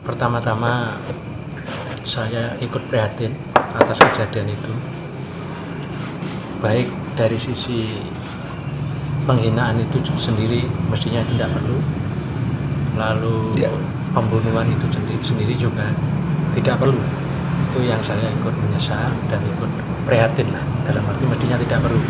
Pertama-tama saya ikut prihatin atas kejadian itu, baik dari sisi penghinaan itu sendiri mestinya tidak perlu, lalu pembunuhan itu sendiri juga tidak perlu. Itu yang saya ikut menyesal dan ikut prihatin lah, dalam arti mestinya tidak perlu.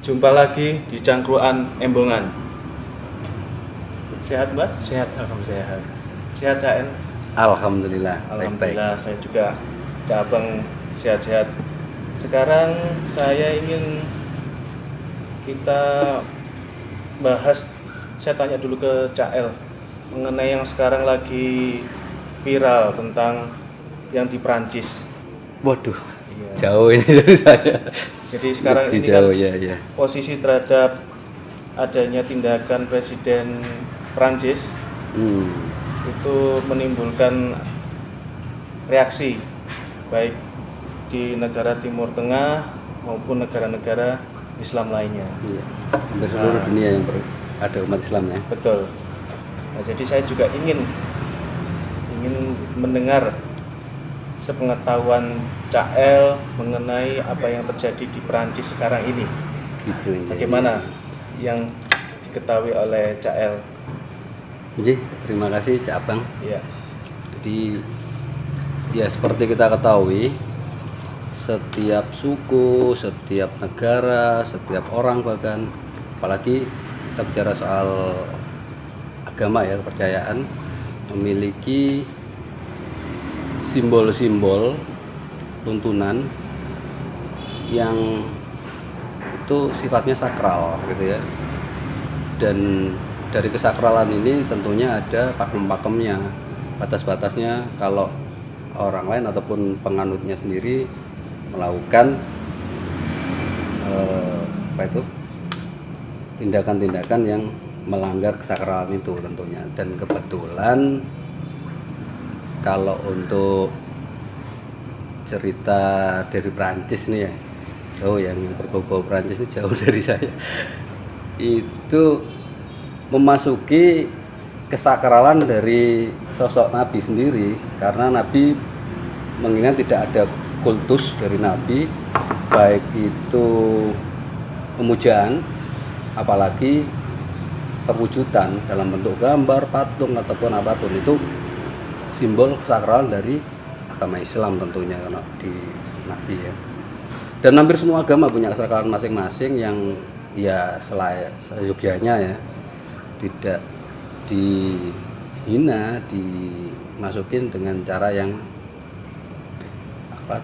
Jumpa lagi di Cangkruan Embongan. Sehat Mas? Sehat, alhamdulillah. Sehat Cak En? Alhamdulillah, Alhamdulillah, saya juga Cak Abang sehat-sehat. Sekarang saya ingin kita bahas, saya tanya dulu ke Cak El mengenai yang sekarang lagi viral tentang yang di Prancis. Waduh, Iya. jauh ini dari saya. Jadi sekarang Lebih ini jauh, kan ya. posisi terhadap adanya tindakan Presiden Prancis itu menimbulkan reaksi baik di negara Timur Tengah maupun negara-negara Islam lainnya. Iya. Hampir seluruh dunia yang ada umat Islam ya. Betul. Nah, jadi saya juga ingin mendengar sepengetahuan Cak El mengenai apa yang terjadi di Prancis sekarang ini. Gitu. Bagaimana yang diketahui oleh Cak El? Jadi, terima kasih Cak Abang. Ya. Jadi ya seperti kita ketahui, setiap suku, setiap negara, setiap orang bahkan, apalagi kita bicara soal agama ya, kepercayaan, memiliki simbol-simbol tuntunan yang itu sifatnya sakral gitu ya. Dan dari kesakralan ini tentunya ada pakem-pakemnya, batas-batasnya. Kalau orang lain ataupun penganutnya sendiri melakukan tindakan-tindakan yang melanggar kesakralan itu tentunya. Dan kebetulan kalau untuk cerita dari Prancis nih ya, jauh yang berbau-bau Prancis ini jauh dari saya. Itu memasuki kesakralan dari sosok Nabi sendiri, karena Nabi mengingat tidak ada kultus dari Nabi, baik itu pemujaan apalagi perwujudan dalam bentuk gambar, patung ataupun apapun, itu simbol kesakralan dari agama Islam tentunya karena di Nabi ya. Dan hampir semua agama punya kesakralan masing-masing yang ya seyogyanya ya, tidak dihina, dimasukin dengan cara yang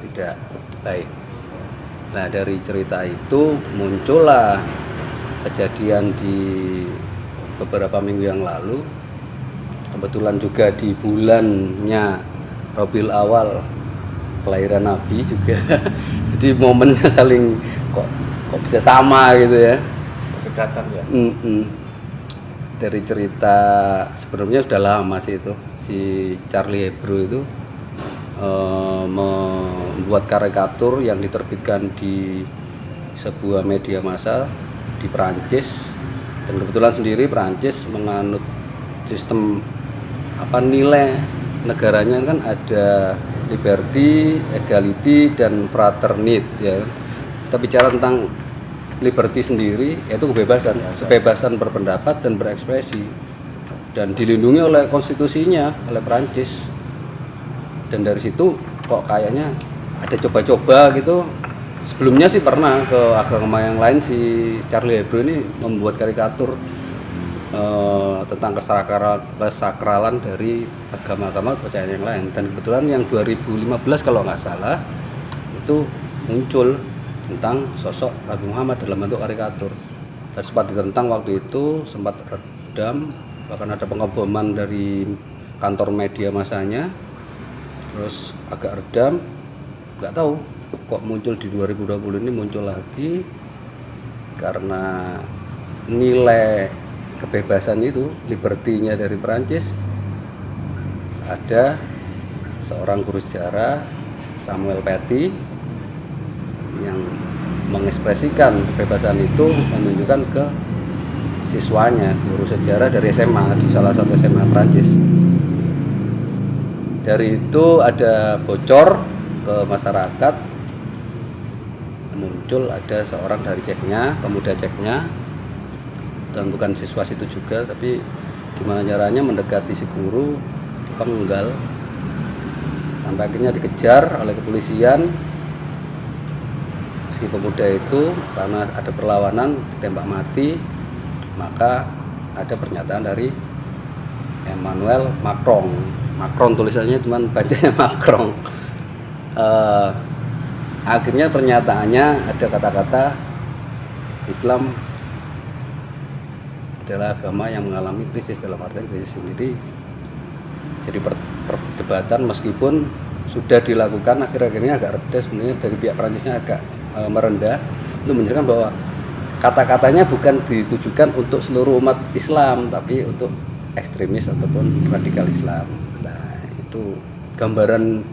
tidak baik. Nah, dari cerita itu muncullah kejadian di beberapa minggu yang lalu. Kebetulan juga di bulannya Rabiul Awal kelahiran Nabi juga. Jadi momennya saling kok bisa sama gitu ya. Berdekatan ya. Dari cerita sebelumnya sudah lama sih itu, si Charlie Hebdo itu membuat karikatur yang diterbitkan di sebuah media massa di Prancis. Dan kebetulan sendiri Prancis menganut sistem nilai negaranya kan ada liberty, equality, dan fraternity ya. Kita bicara tentang liberty sendiri, yaitu kebebasan berpendapat dan berekspresi, dan dilindungi oleh konstitusinya, oleh Prancis. Dan dari situ kok kayaknya ada coba-coba gitu. Sebelumnya sih pernah ke agama yang lain, si Charlie Hebdo ini membuat karikatur tentang kesakralan dari agama-agama kepercayaan yang lain. Dan kebetulan yang 2015 kalau nggak salah itu muncul tentang sosok Nabi Muhammad dalam bentuk karikatur. Dan sempat ditentang waktu itu, sempat redam, bahkan ada pengeboman dari kantor media masanya. Terus agak redam, nggak tahu kok muncul di 2020 ini muncul lagi. karena nilai kebebasan itu, liberty-nya dari Perancis, ada seorang guru sejarah, Samuel Paty, yang mengekspresikan kebebasan itu, menunjukkan ke siswanya, guru sejarah dari SMA, di salah satu SMA Perancis. Dari itu ada bocor ke masyarakat, muncul ada seorang dari Ceknya, pemuda Ceknya, dan bukan siswa situ juga, tapi gimana caranya mendekati si guru, dipenggal, sampai akhirnya dikejar oleh kepolisian. Si pemuda itu karena ada perlawanan ditembak mati. Maka ada pernyataan dari Emmanuel Macron. Macron tulisannya cuman bacanya Macron. Akhirnya pernyataannya ada kata-kata Islam adalah agama yang mengalami krisis, dalam artian krisis sendiri. Jadi perdebatan meskipun sudah dilakukan, akhir-akhir ini agak reda sebenarnya dari pihak Perancisnya, agak merendah untuk menunjukkan bahwa kata-katanya bukan ditujukan untuk seluruh umat Islam, tapi untuk ekstremis ataupun radikal Islam. Nah, itu gambaran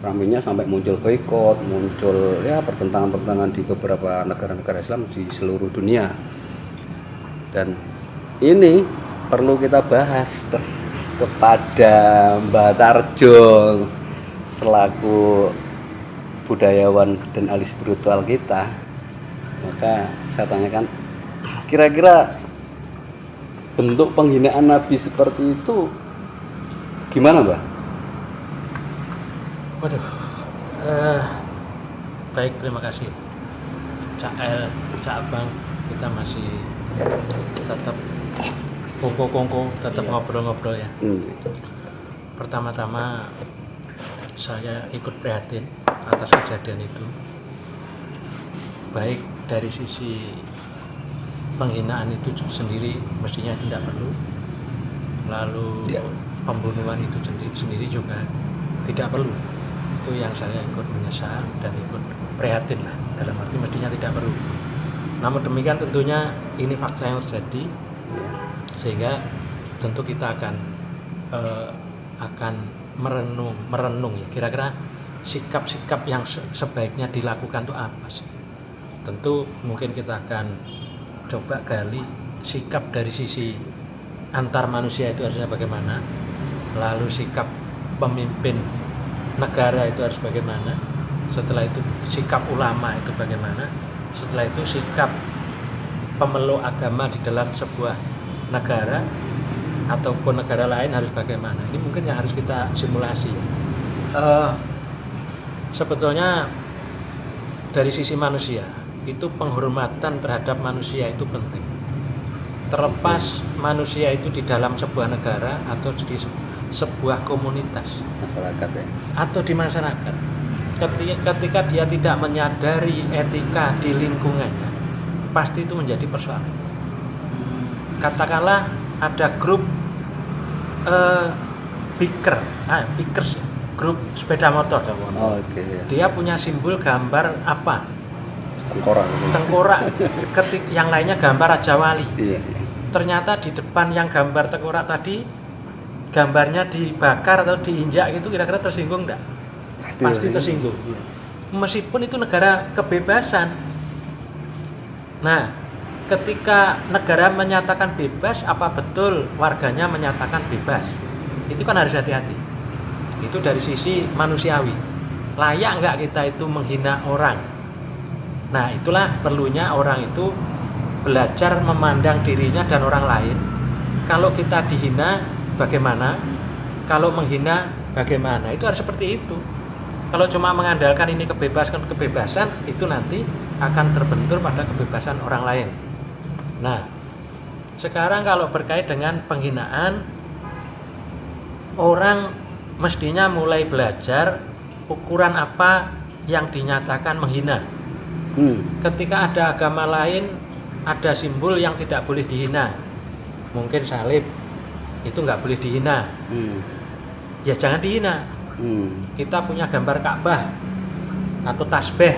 ramainya sampai muncul boikot, muncul ya pertentangan-pertentangan di beberapa negara-negara Islam di seluruh dunia. Dan ini perlu kita bahas kepada Mbak Tarjo selaku budayawan dan ahli spiritual kita. Maka saya tanyakan, kira-kira bentuk penghinaan Nabi seperti itu gimana, Mbak? Waduh, baik, terima kasih Cak El, Cak Abang, kita masih tetap kongko-kongko, tetap ngobrol-ngobrol ya. Pertama-tama saya ikut prihatin atas kejadian itu, baik dari sisi penghinaan itu sendiri mestinya tidak perlu, lalu pembunuhan itu sendiri juga tidak perlu. Itu yang saya ikut menyesal dan ikut prihatin lah, dalam arti mestinya tidak perlu. Namun demikian tentunya ini fakta yang terjadi, sehingga tentu kita akan merenung ya, kira-kira sikap-sikap yang sebaiknya dilakukan itu apa sih. Tentu mungkin kita akan coba gali sikap dari sisi antar manusia itu harusnya bagaimana, lalu sikap pemimpin negara itu harus bagaimana, setelah itu sikap ulama itu bagaimana, setelah itu sikap pemeluk agama di dalam sebuah negara ataupun negara lain harus bagaimana. Ini mungkin yang harus kita simulasi. Sebetulnya dari sisi manusia itu penghormatan terhadap manusia itu penting. Terlepas manusia itu di dalam sebuah negara atau di sebuah komunitas, Masyarakat ya. atau di masyarakat. Ketika dia tidak menyadari etika di lingkungannya, pasti itu menjadi persoalan. Katakanlah ada grup bikers ya, grup sepeda motor. Dia punya simbol gambar apa? Tengkorak. Yang lainnya gambar Raja Wali. Ternyata di depan yang gambar tengkorak tadi, gambarnya dibakar atau diinjak gitu, kira-kira tersinggung enggak? Pasti tersinggung. Meskipun itu negara kebebasan. Nah, ketika negara menyatakan bebas, apa betul warganya menyatakan bebas? Itu kan harus hati-hati. Itu dari sisi manusiawi. Layak enggak kita itu menghina orang? Nah, itulah perlunya orang itu belajar memandang dirinya dan orang lain. Kalau kita dihina, bagaimana? Kalau menghina, bagaimana? Itu harus seperti itu. Kalau cuma mengandalkan ini kebebasan, itu nanti akan terbentur pada kebebasan orang lain. Nah, sekarang kalau berkait dengan penghinaan, orang mestinya mulai belajar ukuran apa yang dinyatakan menghina. Ketika ada agama lain, ada simbol yang tidak boleh dihina, mungkin salib, itu nggak boleh dihina. Ya jangan dihina. Kita punya gambar Ka'bah atau tasbih,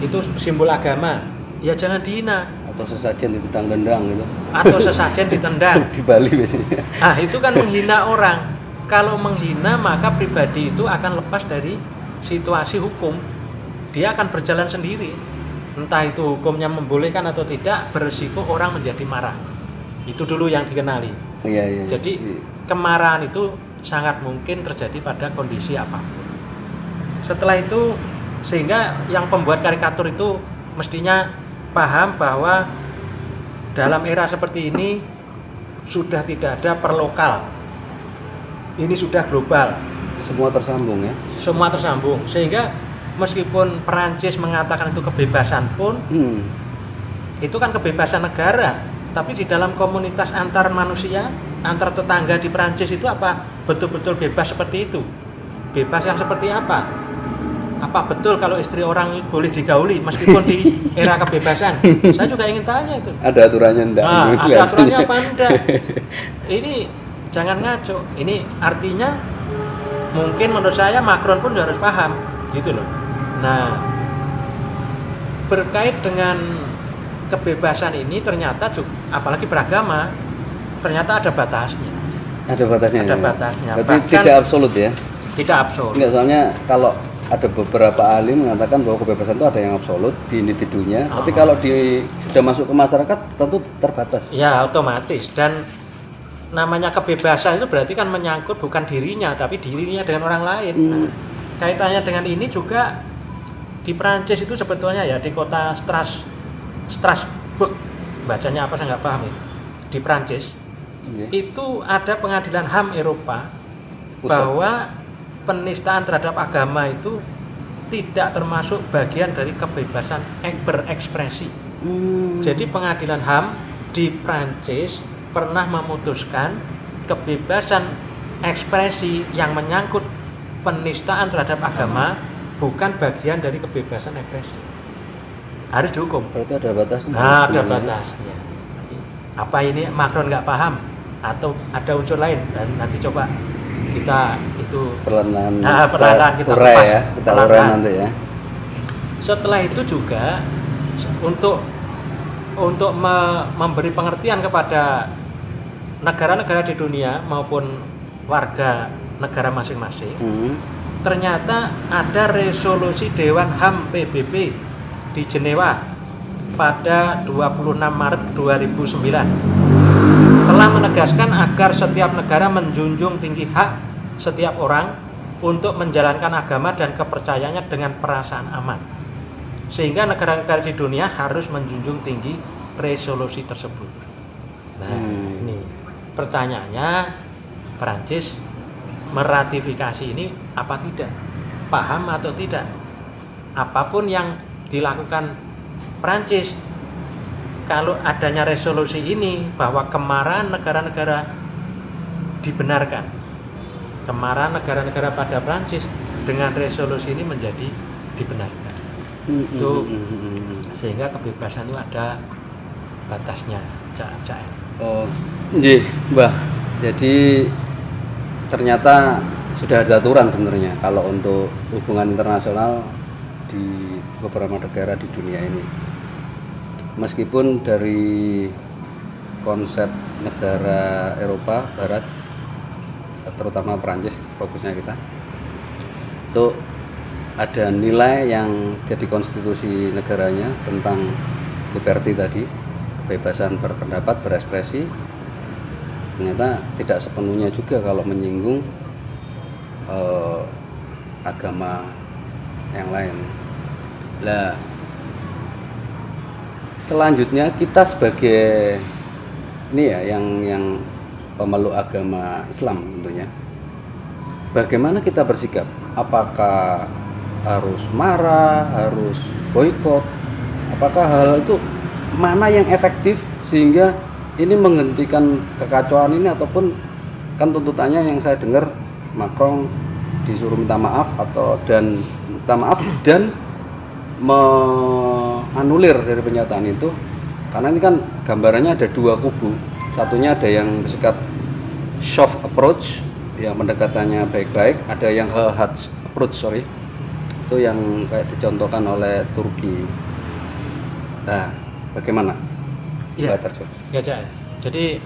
itu simbol agama, ya jangan dihina. Atau sesajen ditendang-tendang gitu. Atau sesajen ditendang. Di Bali biasanya. Nah, itu kan menghina orang. Kalau menghina maka pribadi itu akan lepas dari situasi hukum. Dia akan berjalan sendiri. Entah itu hukumnya membolehkan atau tidak, berisiko orang menjadi marah. Itu dulu yang dikenali. Iya. Jadi kemarahan itu sangat mungkin terjadi pada kondisi apapun. Setelah itu, sehingga yang pembuat karikatur itu mestinya paham bahwa dalam era seperti ini sudah tidak ada perlokal. Ini sudah global. Semua tersambung ya. Semua tersambung. Sehingga meskipun Perancis mengatakan itu kebebasan pun, itu kan kebebasan negara. Tapi di dalam komunitas antar manusia, antar tetangga di Perancis itu apa betul-betul bebas seperti itu? Bebas yang seperti apa? Apa betul kalau istri orang boleh digauli meskipun di era kebebasan? Saya juga ingin tanya itu. Ada aturannya enggak? Nah, ada aturannya apa enggak? Ini jangan ngaco. Ini artinya mungkin menurut saya Macron pun harus paham, gitu loh. Nah, berkait dengan kebebasan ini ternyata juga, apalagi beragama, ternyata ada batasnya. Ada batasnya. Ada ya? batasnya. Berarti Bahkan tidak absolut ya? Tidak absolut. Enggak, soalnya kalau ada beberapa ahli mengatakan bahwa kebebasan itu ada yang absolut di individunya, tapi kalau sudah masuk ke masyarakat tentu terbatas. Ya, otomatis. Dan namanya kebebasan itu berarti kan menyangkut bukan dirinya, tapi dirinya dengan orang lain. Nah, kaitannya dengan ini juga di Prancis itu sebetulnya ya, di kota Strasbourg, bacanya apa saya nggak paham itu, di Prancis. Itu ada pengadilan HAM Eropa bahwa penistaan terhadap agama itu tidak termasuk bagian dari kebebasan berekspresi. Jadi pengadilan HAM di Prancis pernah memutuskan kebebasan ekspresi yang menyangkut penistaan terhadap agama bukan bagian dari kebebasan ekspresi. Harus dihukum. Berarti ada batasnya. Nah, ada batasnya. Apa ini Macron nggak paham atau ada unsur lain? Dan nanti coba kita itu perlahan kita urai lepas, ya, kita urai nanti ya. Setelah itu juga untuk memberi pengertian kepada negara-negara di dunia maupun warga negara masing-masing, ternyata ada resolusi Dewan HAM PBB di Jenewa pada 26 Maret 2009 telah menegaskan agar setiap negara menjunjung tinggi hak setiap orang untuk menjalankan agama dan kepercayaannya dengan perasaan aman. Sehingga negara-negara di dunia harus menjunjung tinggi resolusi tersebut. Nah, ini pertanyaannya, Perancis meratifikasi ini apa tidak? Paham atau tidak? Apapun yang dilakukan Perancis, kalau adanya resolusi ini bahwa kemarahan negara-negara dibenarkan, kemarahan negara-negara pada Perancis dengan resolusi ini menjadi dibenarkan. Itu sehingga kebebasan itu ada batasnya, Cak. Oh, nggih, Mbah. Jadi ternyata sudah ada aturan sebenarnya kalau untuk hubungan internasional di beberapa negara di dunia ini. Meskipun dari konsep negara Eropa Barat, terutama Prancis, fokusnya kita, itu ada nilai yang jadi konstitusi negaranya tentang liberty tadi, kebebasan berpendapat, berekspresi, ternyata tidak sepenuhnya juga kalau menyinggung agama yang lain. Lah, selanjutnya kita sebagai ini ya yang pemeluk agama Islam tentunya, bagaimana kita bersikap? Apakah harus marah, harus boikot? Apakah hal itu mana yang efektif sehingga ini menghentikan kekacauan ini, ataupun kan tuntutannya yang saya dengar Macron disuruh minta maaf dan menganulir dari pernyataan itu, karena ini kan gambarannya ada dua kubu. Satunya ada yang bersikap soft approach, yang pendekatannya baik-baik, ada yang hard approach, itu yang kayak dicontohkan oleh Turki. Nah, bagaimana? Iya. Pak Tarjo? Ya, Cak. Jadi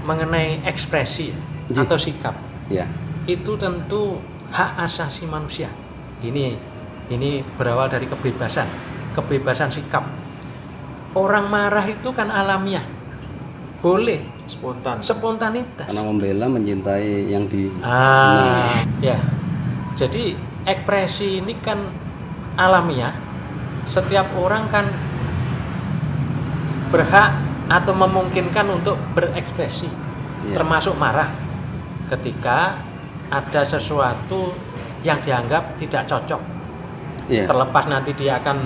mengenai ekspresi Iya. atau sikap Ya. itu tentu hak asasi manusia. Ini berawal dari kebebasan sikap. Orang marah itu kan alamiah, boleh, spontanitas. Karena membela, mencintai yang di. Ya. Jadi ekspresi ini kan alamiah. Setiap orang kan berhak atau memungkinkan untuk berekspresi, termasuk marah ketika ada sesuatu yang dianggap tidak cocok. Terlepas nanti dia akan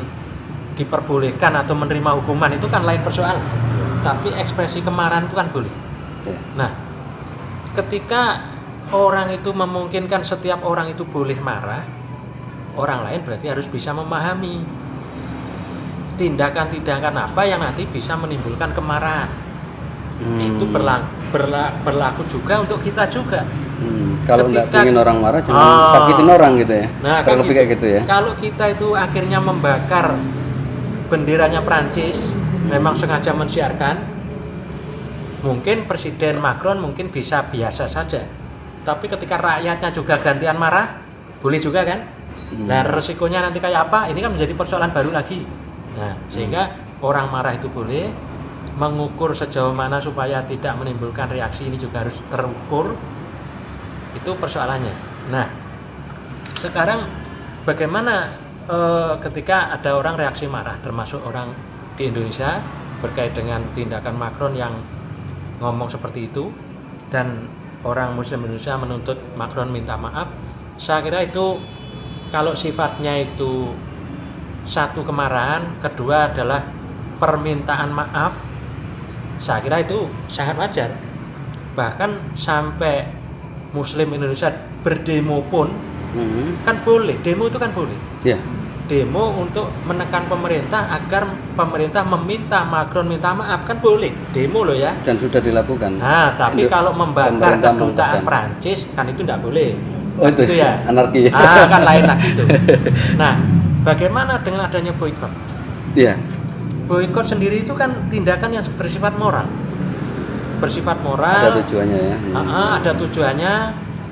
diperbolehkan atau menerima hukuman, itu kan lain persoalan. Tapi ekspresi kemarahan itu kan boleh. Nah, ketika orang itu memungkinkan setiap orang itu boleh marah, orang lain berarti harus bisa memahami tindakan-tindakan apa yang nanti bisa menimbulkan kemarahan. Itu berlaku juga untuk kita juga. Kalau nggak ingin orang marah, jangan sakitin orang gitu ya. Nah, kalau lebih kayak gitu ya. Kalau kita itu akhirnya membakar benderanya Prancis, memang sengaja mensiarkan, mungkin Presiden Macron mungkin bisa biasa saja. Tapi ketika rakyatnya juga gantian marah, boleh juga kan? Nah, resikonya nanti kayak apa? Ini kan menjadi persoalan baru lagi. Nah, sehingga orang marah itu boleh, mengukur sejauh mana supaya tidak menimbulkan reaksi ini juga harus terukur. Itu persoalannya. Nah, sekarang bagaimana ketika ada orang reaksi marah, termasuk orang di Indonesia berkait dengan tindakan Macron yang ngomong seperti itu, dan orang Muslim Indonesia menuntut Macron minta maaf. Saya kira itu kalau sifatnya itu satu kemarahan, kedua adalah permintaan maaf, saya kira itu sangat wajar. Bahkan sampai Muslim Indonesia berdemo pun kan boleh, demo itu kan boleh. Demo untuk menekan pemerintah agar pemerintah meminta Macron minta maaf, kan boleh, demo loh ya. Dan sudah dilakukan. Nah, tapi kalau membakar kedutaan Prancis kan itu tidak boleh. Itu ya, anarki. Kan lain lagi itu. Nah, bagaimana dengan adanya boikot? Boikot sendiri itu kan tindakan yang bersifat moral. Ada tujuannya ya. Ada tujuannya,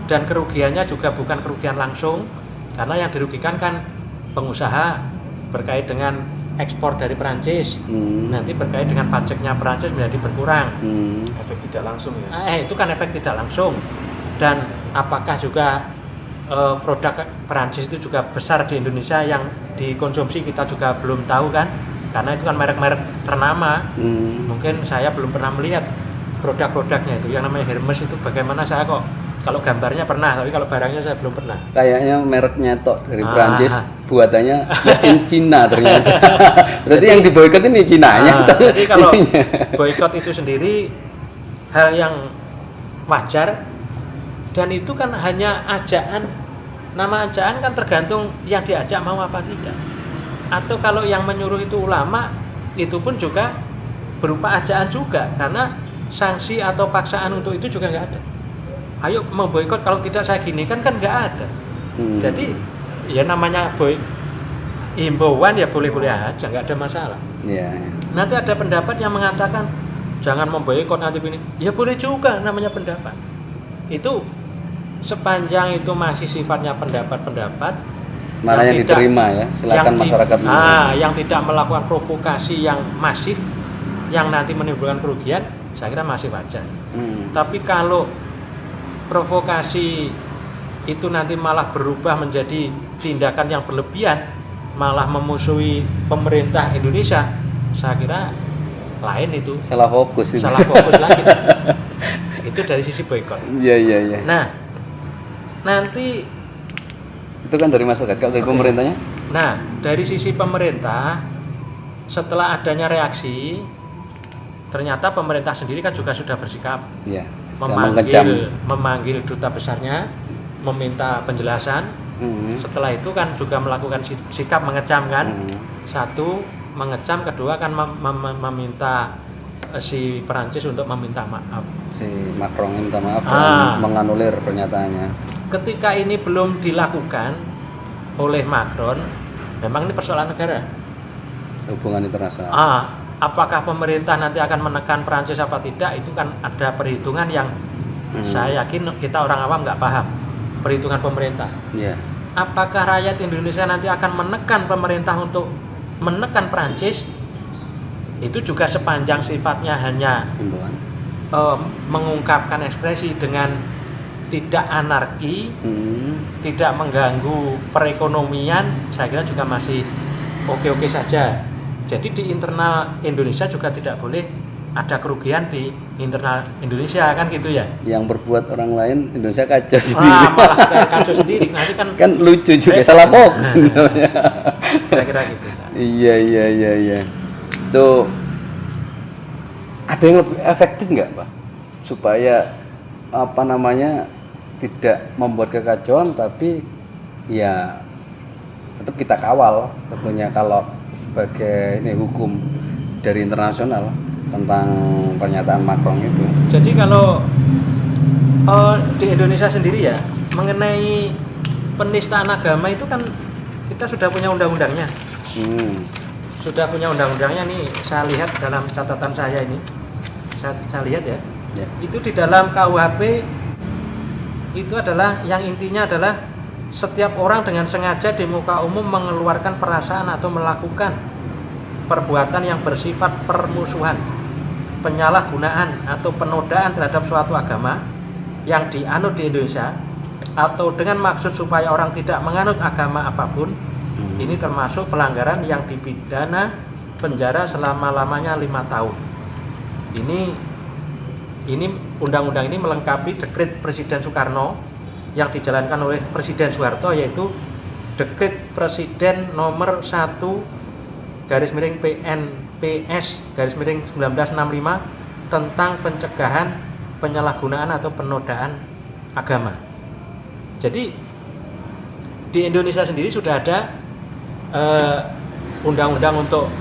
dan kerugiannya juga bukan kerugian langsung, karena yang dirugikan kan pengusaha berkait dengan ekspor dari Perancis. Nanti berkait dengan pajaknya Perancis menjadi berkurang. Efek tidak langsung ya. Itu kan efek tidak langsung. Dan apakah juga produk Perancis itu juga besar di Indonesia yang dikonsumsi, kita juga belum tahu kan, karena itu kan merek-merek ternama. Mungkin saya belum pernah melihat produk-produknya itu, yang namanya Hermes itu bagaimana, saya kok kalau gambarnya pernah, tapi kalau barangnya saya belum pernah. Kayaknya mereknya tok dari Perancis, buatannya in Cina ternyata. Berarti yang diboikot ini Cinanya. Jadi kalau boikot itu sendiri hal yang wajar, dan itu kan hanya ajaan. Nama ajaan kan tergantung yang diajak mau apa tidak. Atau kalau yang menyuruh itu ulama, itu pun juga berupa ajaan juga, karena sanksi atau paksaan untuk itu juga nggak ada. Ayo memboikot, kalau tidak saya gini kan nggak ada. Jadi ya namanya himbauan ya boleh-boleh aja, nggak ada masalah. Nanti ada pendapat yang mengatakan jangan memboikot nanti ini, ya boleh juga, namanya pendapat. Itu sepanjang itu masih sifatnya pendapat-pendapat, mana yang diterima ya, silakan masyarakat. Yang tidak melakukan provokasi yang masif, yang nanti menimbulkan kerugian, saya kira masih wajar. Tapi kalau provokasi itu nanti malah berubah menjadi tindakan yang berlebihan, malah memusuhi pemerintah Indonesia, saya kira lain itu. Salah fokus lagi. Itu dari sisi boikot. Iya. Nah, nanti itu kan dari masyarakat, kalau dari pemerintahnya? Nah, dari sisi pemerintah, setelah adanya reaksi, ternyata pemerintah sendiri kan juga sudah bersikap, memanggil duta besarnya, meminta penjelasan. Setelah itu kan juga melakukan sikap mengecam kan. Satu, mengecam, kedua kan meminta si Perancis untuk meminta maaf. Si Macron minta maaf dan menganulir pernyataannya. Ketika ini belum dilakukan oleh Macron, memang ini persoalan negara. hubungan internasional. Apakah pemerintah nanti akan menekan Prancis apa tidak, itu kan ada perhitungan yang saya yakin kita orang awam nggak paham perhitungan pemerintah. Yeah. Apakah rakyat Indonesia nanti akan menekan pemerintah untuk menekan Prancis? Itu juga sepanjang sifatnya hanya mengungkapkan ekspresi dengan tidak anarki, tidak mengganggu perekonomian, saya kira juga masih oke-oke saja. Jadi di internal Indonesia juga tidak boleh ada kerugian di internal Indonesia, kan gitu ya. Yang berbuat orang lain Indonesia kacau sendiri. Malah kacau sendiri. Nanti kan lucu juga, salah fokus sebenarnya. Kira-kira gitu. Iya. Itu ada yang lebih efektif nggak, Pak? Supaya tidak membuat kekacauan, tapi ya tetap kita kawal tentunya kalau sebagai hukum dari internasional tentang pernyataan Macron itu. Jadi kalau di Indonesia sendiri ya, mengenai penistaan agama itu kan kita sudah punya undang-undangnya. Sudah punya undang-undangnya nih, saya lihat dalam catatan saya ini. Saya lihat ya. Itu di dalam KUHP itu adalah yang intinya adalah setiap orang dengan sengaja di muka umum mengeluarkan perasaan atau melakukan perbuatan yang bersifat permusuhan, penyalahgunaan atau penodaan terhadap suatu agama yang dianut di Indonesia atau dengan maksud supaya orang tidak menganut agama apapun, ini termasuk pelanggaran yang dipidana penjara selama-lamanya 5 tahun. Ini undang-undang ini melengkapi dekret Presiden Soekarno yang dijalankan oleh Presiden Soeharto, yaitu Dekret Presiden nomor 1 PNPS 1965 tentang pencegahan penyalahgunaan atau penodaan agama. Jadi di Indonesia sendiri sudah ada undang-undang untuk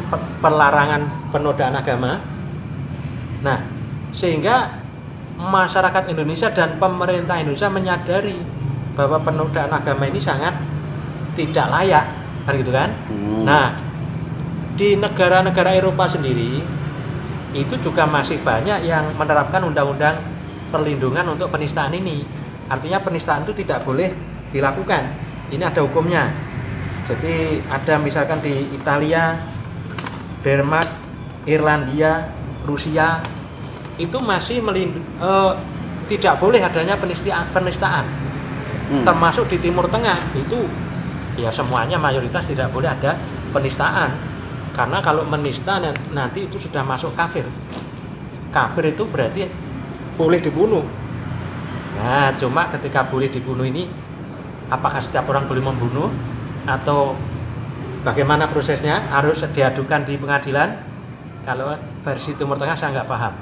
pelarangan penodaan agama. Nah, sehingga masyarakat Indonesia dan pemerintah Indonesia menyadari bahwa penodaan agama ini sangat tidak layak, kan gitu kan? Nah, di negara-negara Eropa sendiri itu juga masih banyak yang menerapkan undang-undang perlindungan untuk penistaan ini. Artinya penistaan itu tidak boleh dilakukan. Ini ada hukumnya. Jadi ada misalkan di Italia, Denmark, Irlandia, Rusia itu masih tidak boleh adanya penistaan. Termasuk di Timur Tengah itu ya semuanya mayoritas tidak boleh ada penistaan. Karena kalau menista nanti itu sudah masuk kafir. Kafir itu berarti boleh dibunuh. Nah, cuma ketika boleh dibunuh ini, apakah setiap orang boleh membunuh atau bagaimana prosesnya? Harus diadukan di pengadilan. Kalau versi Timur Tengah saya nggak paham.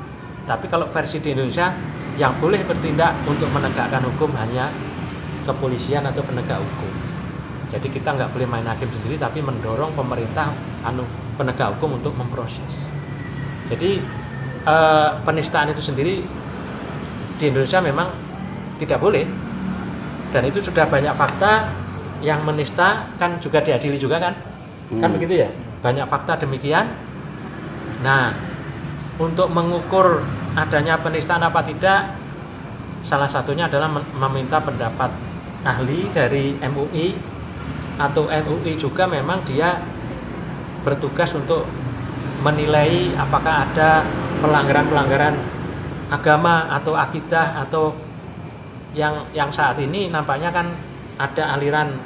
Tapi kalau versi di Indonesia, yang boleh bertindak untuk menegakkan hukum hanya kepolisian atau penegak hukum. Jadi kita nggak boleh main hakim sendiri, tapi mendorong pemerintah penegak hukum untuk memproses. Jadi penistaan itu sendiri di Indonesia memang tidak boleh, dan itu sudah banyak fakta yang menista kan juga diadili juga kan begitu ya, banyak fakta demikian. Nah, untuk mengukur adanya penistaan apa tidak, salah satunya adalah meminta pendapat ahli dari MUI, atau MUI juga memang dia bertugas untuk menilai apakah ada pelanggaran-pelanggaran agama atau akidah, atau yang saat ini nampaknya kan ada aliran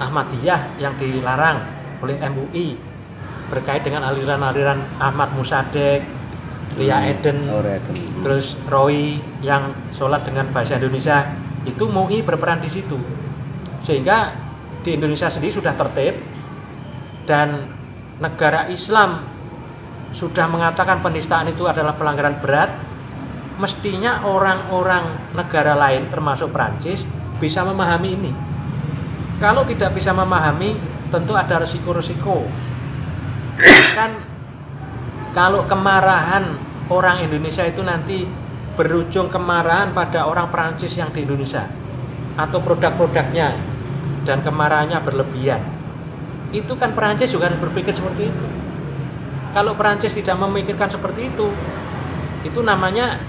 Ahmadiyah yang dilarang oleh MUI berkait dengan aliran-aliran Ahmad Musadek, Lia Eden, terus Roy yang sholat dengan bahasa Indonesia. Itu MUI berperan di situ, sehingga di Indonesia sendiri sudah tertib, dan negara Islam sudah mengatakan penistaan itu adalah pelanggaran berat. Mestinya orang-orang negara lain termasuk Prancis bisa memahami ini. Kalau tidak bisa memahami, tentu ada resiko-resiko. Kan kalau kemarahan orang Indonesia itu nanti berujung kemarahan pada orang Prancis yang di Indonesia atau produk-produknya, dan kemarahannya berlebihan, itu kan Prancis juga harus berpikir seperti itu. Kalau Perancis tidak memikirkan seperti itu namanya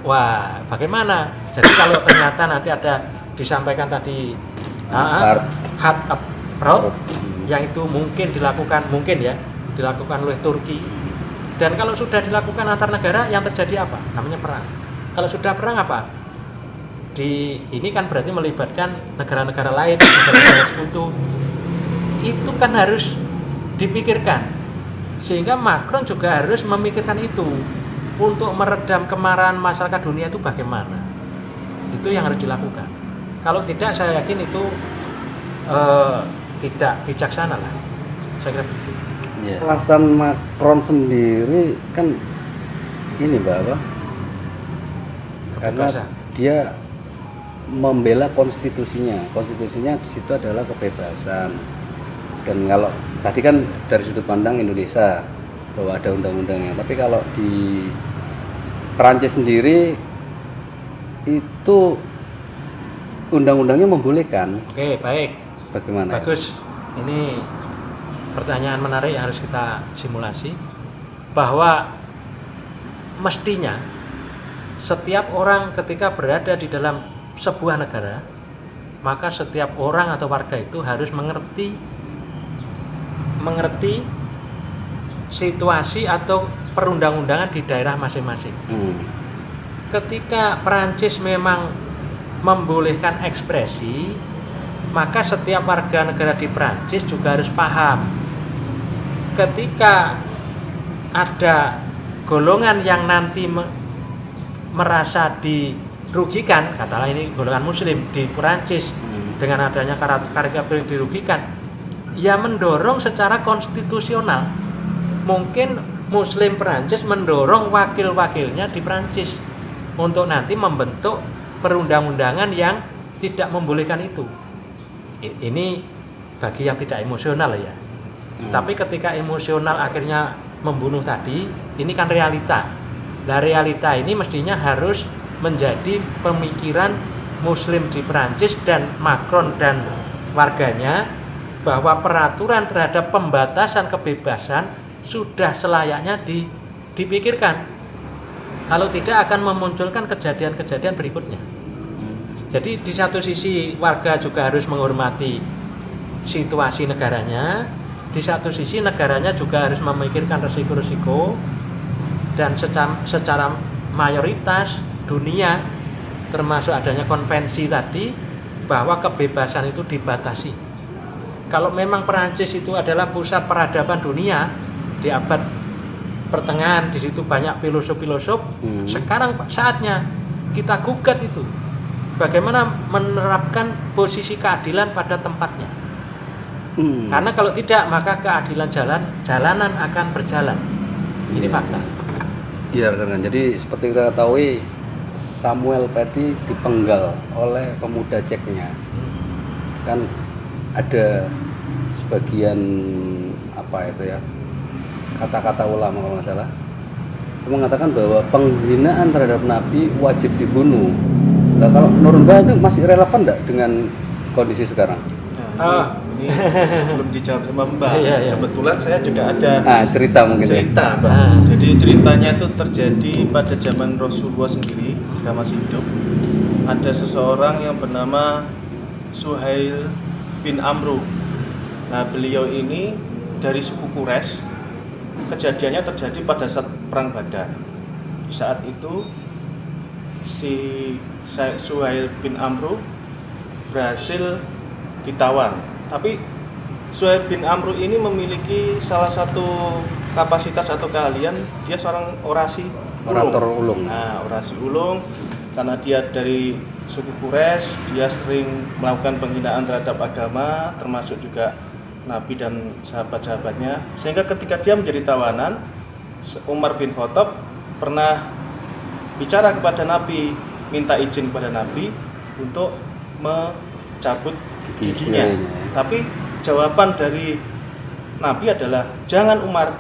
wah bagaimana? Jadi kalau ternyata nanti ada disampaikan tadi hard approach yang itu mungkin dilakukan oleh Turki, dan kalau sudah dilakukan antar negara yang terjadi apa? Namanya perang. Kalau sudah perang apa? Ini kan berarti melibatkan negara-negara lain, negara-negara sekutu. Itu kan harus dipikirkan, sehingga Macron juga harus memikirkan itu untuk meredam kemarahan masyarakat dunia itu bagaimana. Itu yang harus dilakukan. Kalau tidak, saya yakin itu tidak bijaksana lah. Saya kira begitu. Ya. Alasan Macron sendiri kan ini Mbak, karena dia membela konstitusinya. Konstitusinya di situ adalah kebebasan. Dan kalau tadi kan dari sudut pandang Indonesia bahwa ada undang-undangnya, tapi kalau di Perancis sendiri itu undang-undangnya membolehkan. Oke, baik. Bagaimana? Bagus. Ini pertanyaan menarik yang harus kita simulasi, bahwa mestinya setiap orang ketika berada di dalam sebuah negara, maka setiap orang atau warga itu harus mengerti situasi atau perundang-undangan di daerah masing-masing. Ketika Perancis memang membolehkan ekspresi, maka setiap warga negara di Perancis juga harus paham. Ketika ada golongan yang nanti merasa dirugikan, katakanlah ini golongan Muslim di Perancis, dengan adanya karikatur yang dirugikan, ya mendorong secara konstitusional. Mungkin Muslim Perancis mendorong wakil-wakilnya di Perancis untuk nanti membentuk perundang-undangan yang tidak membolehkan itu. Ini bagi yang tidak emosional ya. Tapi ketika emosional akhirnya membunuh tadi, ini kan realita. Nah, realita ini mestinya harus menjadi pemikiran Muslim di Perancis dan Macron dan warganya, bahwa peraturan terhadap pembatasan kebebasan sudah selayaknya dipikirkan. Kalau tidak akan memunculkan kejadian-kejadian berikutnya. Jadi di satu sisi warga juga harus menghormati situasi negaranya, di satu sisi negaranya juga harus memikirkan resiko-resiko, dan secara mayoritas dunia termasuk adanya konvensi tadi bahwa kebebasan itu dibatasi. Kalau memang Perancis itu adalah pusat peradaban dunia di abad pertengahan, di situ banyak filosof-filosof, sekarang saatnya kita gugat itu. Bagaimana menerapkan posisi keadilan pada tempatnya. Karena kalau tidak, maka keadilan jalanan akan berjalan. Ini fakta. Iya, rekan. Jadi seperti kita ketahui, Samuel Paty dipenggal oleh pemuda Ceknya. Kan ada sebagian kata-kata ulama kalau nggak salah itu mengatakan bahwa penghinaan terhadap Nabi wajib dibunuh. Nah, kalau menurut Mbak itu masih relevan enggak dengan kondisi sekarang? Ini sebelum dijawab sama Mbak, kebetulan saya juga ada cerita mungkin cerita ya? Mbak. Jadi ceritanya itu terjadi pada zaman Rasulullah sendiri ketika masih hidup. Ada seseorang yang bernama Suhail bin Amru. Nah, beliau ini dari suku Quraisy. Kejadiannya terjadi pada saat perang Badar. Di saat itu si Suhail bin Amru berhasil ditawan. Tapi Suhail bin Amru ini memiliki salah satu kapasitas atau keahlian, dia seorang orator ulung. Nah, orasi ulung, karena dia dari suku Quraisy, dia sering melakukan penghinaan terhadap agama, termasuk juga Nabi dan sahabat-sahabatnya, sehingga ketika dia menjadi tawanan, Umar bin Khattab pernah bicara kepada Nabi, minta izin kepada Nabi untuk mencabut giginya. Tapi jawaban dari Nabi adalah, jangan Umar,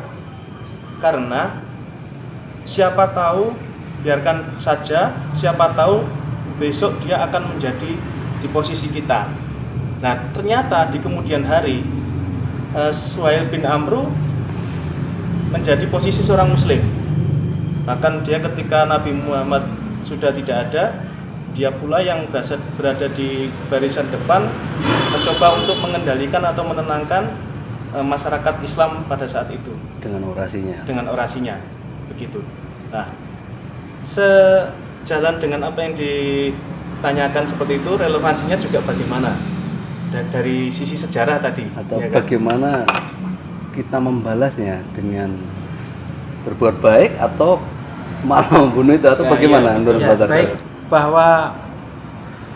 karena siapa tahu, biarkan saja, siapa tahu besok dia akan menjadi di posisi kita. Nah, ternyata di kemudian hari Suhail bin Amru menjadi posisi seorang muslim. Bahkan dia ketika Nabi Muhammad sudah tidak ada, dia pula yang berada di barisan depan mencoba untuk mengendalikan atau menenangkan masyarakat Islam pada saat itu dengan orasinya begitu. Nah, sejalan dengan apa yang ditanyakan seperti itu, relevansinya juga bagaimana dari sisi sejarah tadi, atau ya kan? Bagaimana kita membalasnya dengan berbuat baik atau malah membunuh itu, atau bagaimana menurut Bapak? Baik, bahwa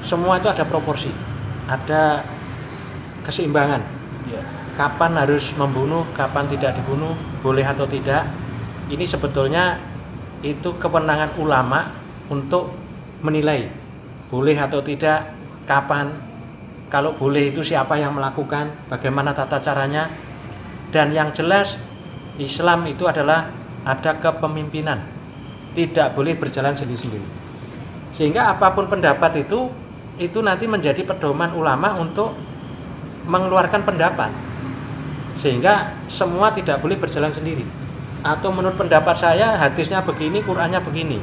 semua itu ada proporsi, ada keseimbangan. Ya. Kapan harus membunuh, kapan tidak dibunuh, boleh atau tidak, ini sebetulnya itu kewenangan ulama untuk menilai boleh atau tidak, kapan, kalau boleh itu siapa yang melakukan, bagaimana tata caranya. Dan yang jelas Islam itu adalah ada kepemimpinan, tidak boleh berjalan sendiri-sendiri. Sehingga apapun pendapat itu nanti menjadi pedoman ulama untuk mengeluarkan pendapat. Sehingga semua tidak boleh berjalan sendiri. Atau menurut pendapat saya hadisnya begini, Qur'annya begini.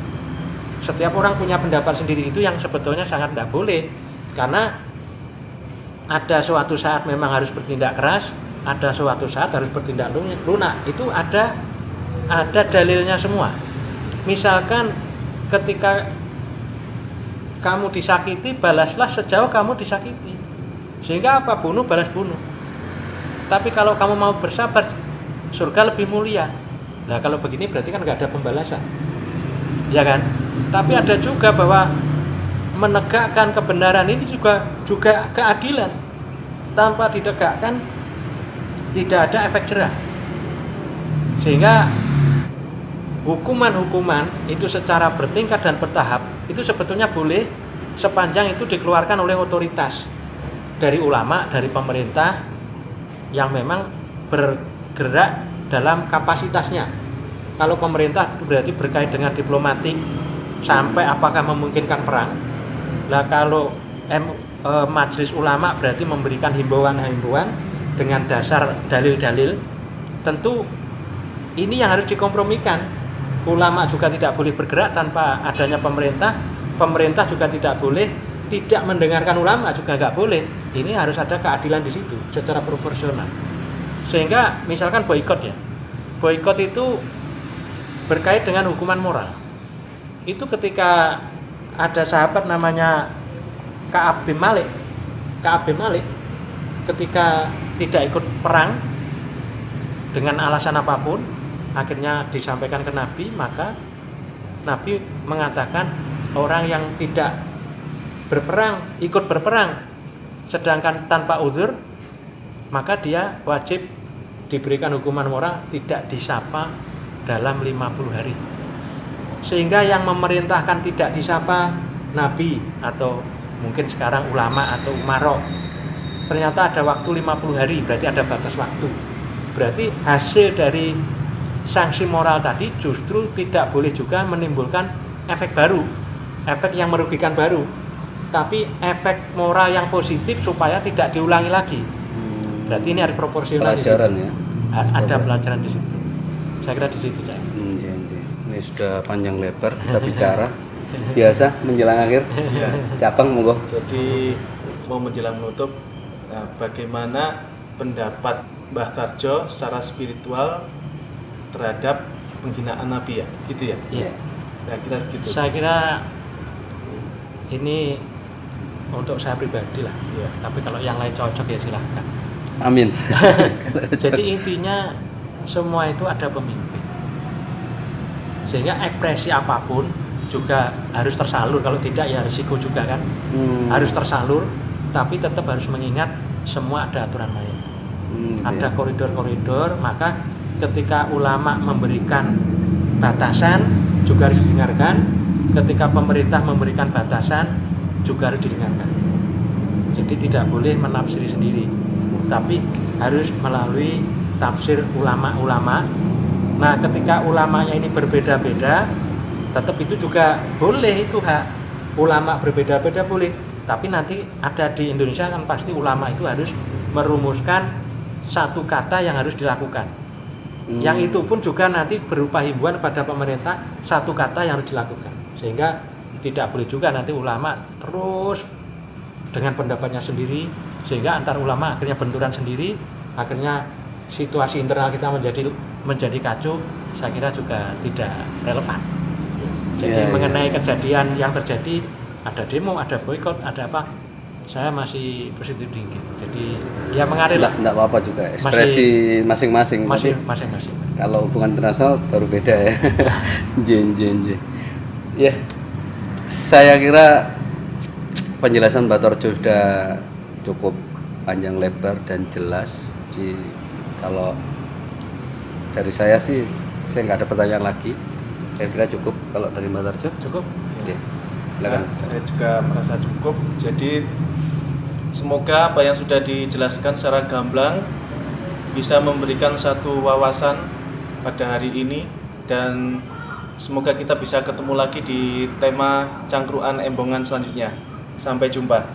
Setiap orang punya pendapat sendiri, itu yang sebetulnya sangat tidak boleh. Karena ada suatu saat memang harus bertindak keras, ada suatu saat harus bertindak lunak. Itu ada dalilnya semua. Misalkan ketika kamu disakiti, balaslah sejauh kamu disakiti. Sehingga apa? Bunuh balas bunuh. Tapi kalau kamu mau bersabar, surga lebih mulia. Nah kalau begini berarti kan nggak ada pembalasan, ya kan? Tapi ada juga bahwa menegakkan kebenaran ini juga keadilan. Tanpa ditegakkan tidak ada efek jerah. Sehingga hukuman-hukuman itu secara bertingkat dan bertahap itu sebetulnya boleh sepanjang itu dikeluarkan oleh otoritas dari ulama, dari pemerintah yang memang bergerak dalam kapasitasnya. Kalau pemerintah berarti berkait dengan diplomatik sampai apakah memungkinkan perang. Nah kalau majelis ulama berarti memberikan himbauan-himbauan dengan dasar dalil-dalil. Tentu ini yang harus dikompromikan. Ulama juga tidak boleh bergerak tanpa adanya pemerintah. Pemerintah juga tidak boleh tidak mendengarkan ulama, juga nggak boleh. Ini harus ada keadilan di situ secara proporsional. Sehingga misalkan boikot ya, boikot itu berkait dengan hukuman moral. Itu ketika ada sahabat namanya Ka'ab bin Malik, ketika tidak ikut perang dengan alasan apapun, akhirnya disampaikan ke Nabi, maka Nabi mengatakan orang yang tidak ikut berperang sedangkan tanpa uzur, maka dia wajib diberikan hukuman moral tidak disapa dalam 50 hari. Sehingga yang memerintahkan tidak disapa Nabi atau mungkin sekarang ulama atau umaro, ternyata ada waktu 50 hari, berarti ada batas waktu. Berarti hasil dari sanksi moral tadi justru tidak boleh juga menimbulkan efek baru, efek yang merugikan baru, tapi efek moral yang positif supaya tidak diulangi lagi. Berarti ini harus proporsional. Pelajaran ya. Ada pelajaran di situ. Saya kira di situ saja. Ini sudah panjang lebar kita bicara. Biasa menjelang akhir. Ya. Cabang monggo. Jadi mau menjelang menutup, bagaimana pendapat Mbah Tarjo secara spiritual terhadap penghinaan Nabi ya, gitu ya? Iya. Nah, kita gitu. Saya kira ini untuk saya pribadi lah. Ya. Tapi kalau yang lain cocok ya silahkan. Amin. Jadi intinya semua itu ada pemimpin. Sehingga ekspresi apapun juga harus tersalur. Kalau tidak ya risiko juga kan. Harus tersalur, tapi tetap harus mengingat semua ada aturan main. Ada koridor-koridor, maka ketika ulama memberikan batasan juga harus didengarkan. Ketika pemerintah memberikan batasan juga harus didengarkan. Jadi tidak boleh menafsiri sendiri, tapi harus melalui tafsir ulama-ulama. Nah, ketika ulamanya ini berbeda-beda, tetap itu juga boleh, itu hak ulama berbeda-beda boleh. Tapi nanti ada di Indonesia kan pasti ulama itu harus merumuskan satu kata yang harus dilakukan. Yang itu pun juga nanti berupa himbauan pada pemerintah, satu kata yang harus dilakukan. Sehingga tidak boleh juga nanti ulama terus dengan pendapatnya sendiri, sehingga antar ulama akhirnya benturan sendiri, akhirnya situasi internal kita menjadi kacau. Saya kira juga tidak relevan. Jadi mengenai kejadian yang terjadi, ada demo, ada boikot, ada apa, saya masih positif tinggi. Jadi ya mengalir lah. Enggak apa-apa juga, ekspresi masing-masing. Masing-masing. Kalau hubungan internasional baru beda ya. Jen. Ya, saya kira penjelasan Pak Torjo sudah cukup panjang lebar dan jelas. Jadi kalau dari saya sih, saya nggak ada pertanyaan lagi. Saya kira cukup. Kalau dari Pak Torjo Cukup. Oke, silakan. Nah, saya juga merasa cukup. Jadi semoga apa yang sudah dijelaskan secara gamblang bisa memberikan satu wawasan pada hari ini, dan semoga kita bisa ketemu lagi di tema cangkruan embongan selanjutnya. Sampai jumpa.